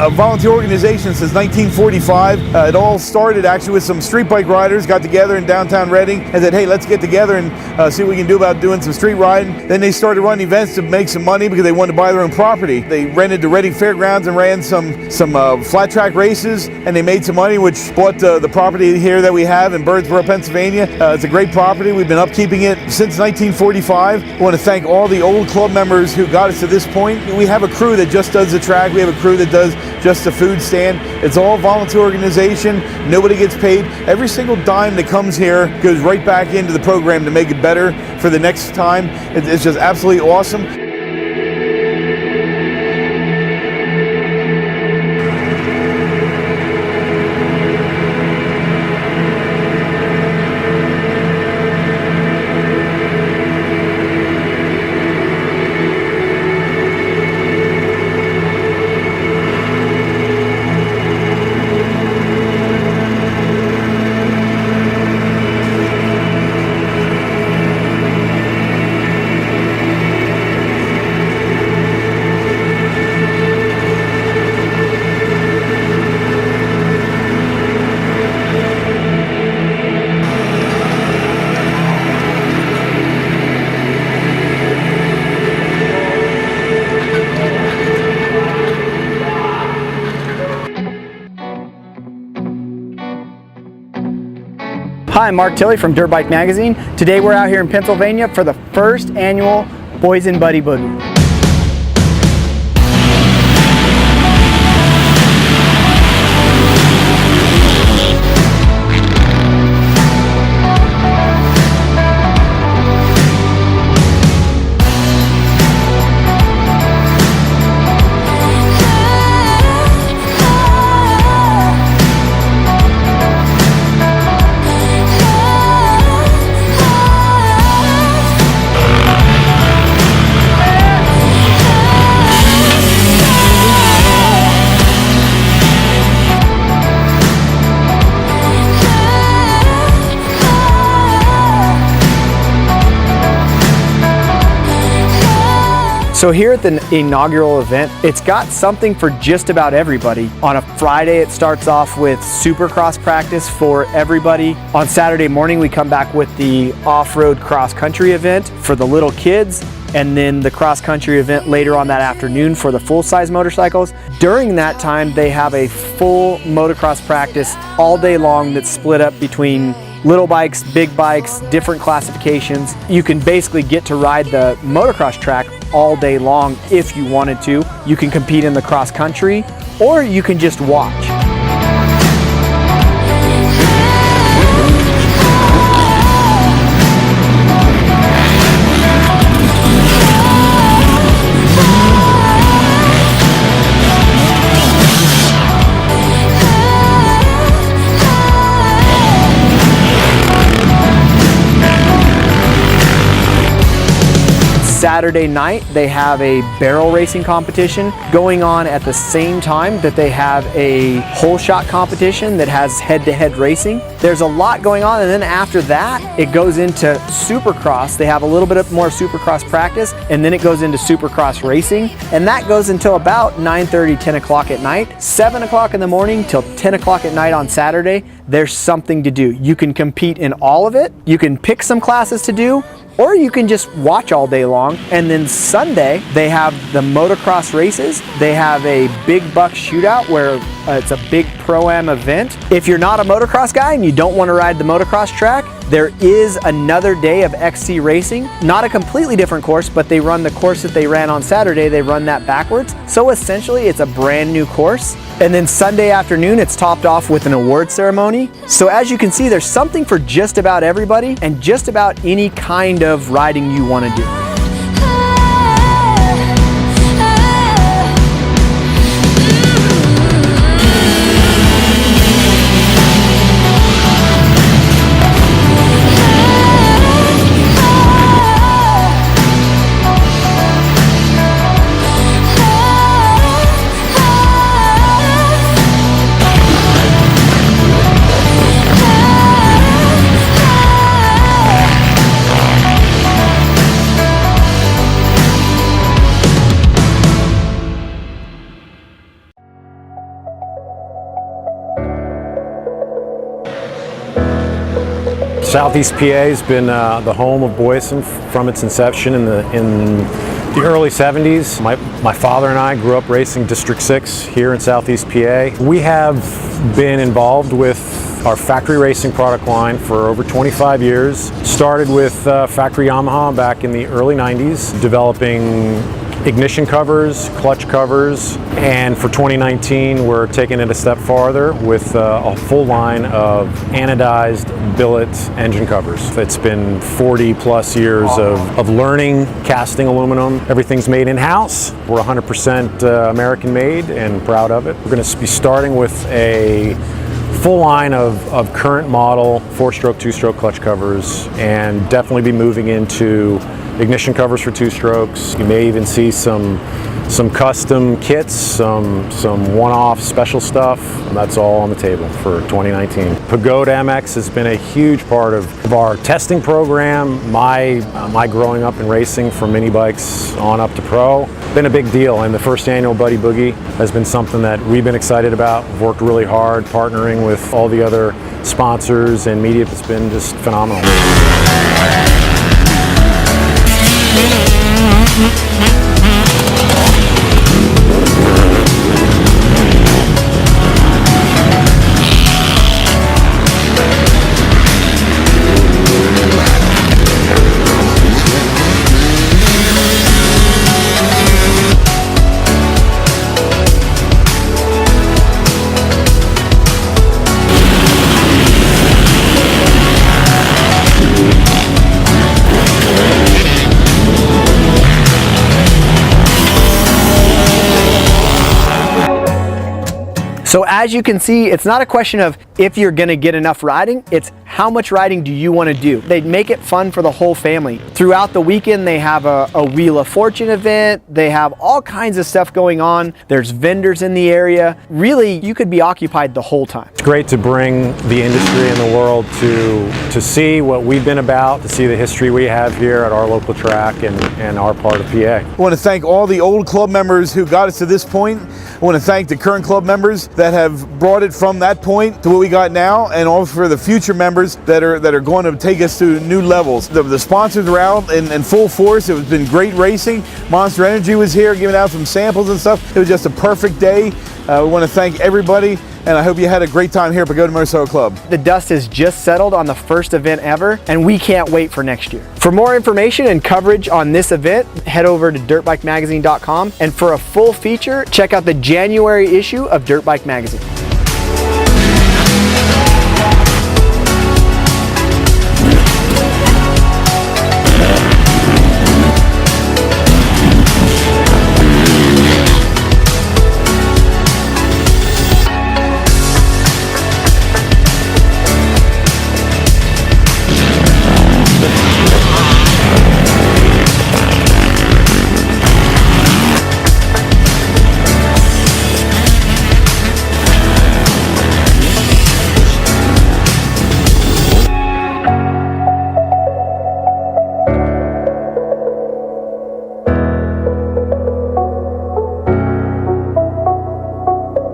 a volunteer organization since 1945. It all started actually with some street bike riders got together in downtown Reading and said, hey, let's get together and see what we can do about doing some street riding. Then they started running events to make some money because they wanted to buy their own property. They rented the Reading Fairgrounds and ran some flat track races, and they made some money, which bought the property here that we have in Birdsboro, Pennsylvania. It's a great property. We've been upkeeping it since 1945. I want to thank all the old club members who got us to this point. We have a crew that just does the track. We have a crew that does just the food stand. It's all volunteer organization. Nobody gets paid. Every single dime that comes here goes right back into the program to make it better for the next time. It's just absolutely awesome. Hi, I'm Mark Tilley from Dirt Bike Magazine. Today we're out here in Pennsylvania for the first annual Boyesen Buddy Boogie. So here at the inaugural event, it's got something for just about everybody. On a Friday, it starts off with Supercross practice for everybody. On Saturday morning, we come back with the off-road cross-country event for the little kids, and then the cross-country event later on that afternoon for the full-size motorcycles. During that time, they have a full motocross practice all day long that's split up between little bikes, big bikes, different classifications. You can basically get to ride the motocross track all day long if you wanted to. You can compete in the cross country, or you can just watch. Saturday night, they have a barrel racing competition going on at the same time that they have a hole shot competition that has head-to-head racing. There's a lot going on, and then after that, it goes into Supercross. They have a little bit more Supercross practice, and then it goes into Supercross racing, and that goes until about 9:30, 10 o'clock at night. 7 o'clock in the morning till 10 o'clock at night on Saturday, there's something to do. You can compete in all of it. You can pick some classes to do, or you can just watch all day long. And then Sunday, they have the motocross races. They have a big buck shootout where it's a big pro-am event. If you're not a motocross guy and you don't want to ride the motocross track, there is another day of XC racing. Not a completely different course, but they run the course that they ran on Saturday, they run that backwards. So essentially, it's a brand new course. And then Sunday afternoon, it's topped off with an award ceremony. So as you can see, there's something for just about everybody and just about any kind of riding you want to do. Southeast PA has been the home of Boyesen from its inception in the early 70s. My father and I grew up racing District 6 here in Southeast PA. We have been involved with our factory racing product line for over 25 years. Started with factory Yamaha back in the early 90s, developing ignition covers, clutch covers, and for 2019 we're taking it a step farther with a full line of anodized billet engine covers. It's been 40 plus years of learning casting aluminum. Everything's made in-house. We're 100% American made and proud of it. We're going to be starting with a full line of current model 4-stroke, 2-stroke clutch covers, and definitely be moving into ignition covers for 2-strokes. You may even see some custom kits, some one-off special stuff. That's all on the table for 2019. Pagoda MX has been a huge part of our testing program, my growing up in racing from mini bikes on up to pro. Been a big deal, and the first annual Buddy Boogie has been something that we've been excited about. We've worked really hard partnering with all the other sponsors and media. It's been just phenomenal. So as you can see, it's not a question of if you're gonna get enough riding, it's how much riding do you wanna do. They make it fun for the whole family. Throughout the weekend, they have a Wheel of Fortune event. They have all kinds of stuff going on. There's vendors in the area. Really, you could be occupied the whole time. It's great to bring the industry and the world to see what we've been about, to see the history we have here at our local track and our part of PA. I want to thank all the old club members who got us to this point. I want to thank the current club members that have brought it from that point to what we got now, and also for the future members that are going to take us to new levels. The sponsors are out in full force. It has been great racing. Monster Energy was here giving out some samples and stuff. It was just a perfect day. We want to thank everybody, and I hope you had a great time here at Pagoda Motorcycle Club. The dust has just settled on the first event ever, and we can't wait for next year. For more information and coverage on this event, head over to dirtbikemagazine.com, and for a full feature, check out the January issue of Dirt Bike Magazine.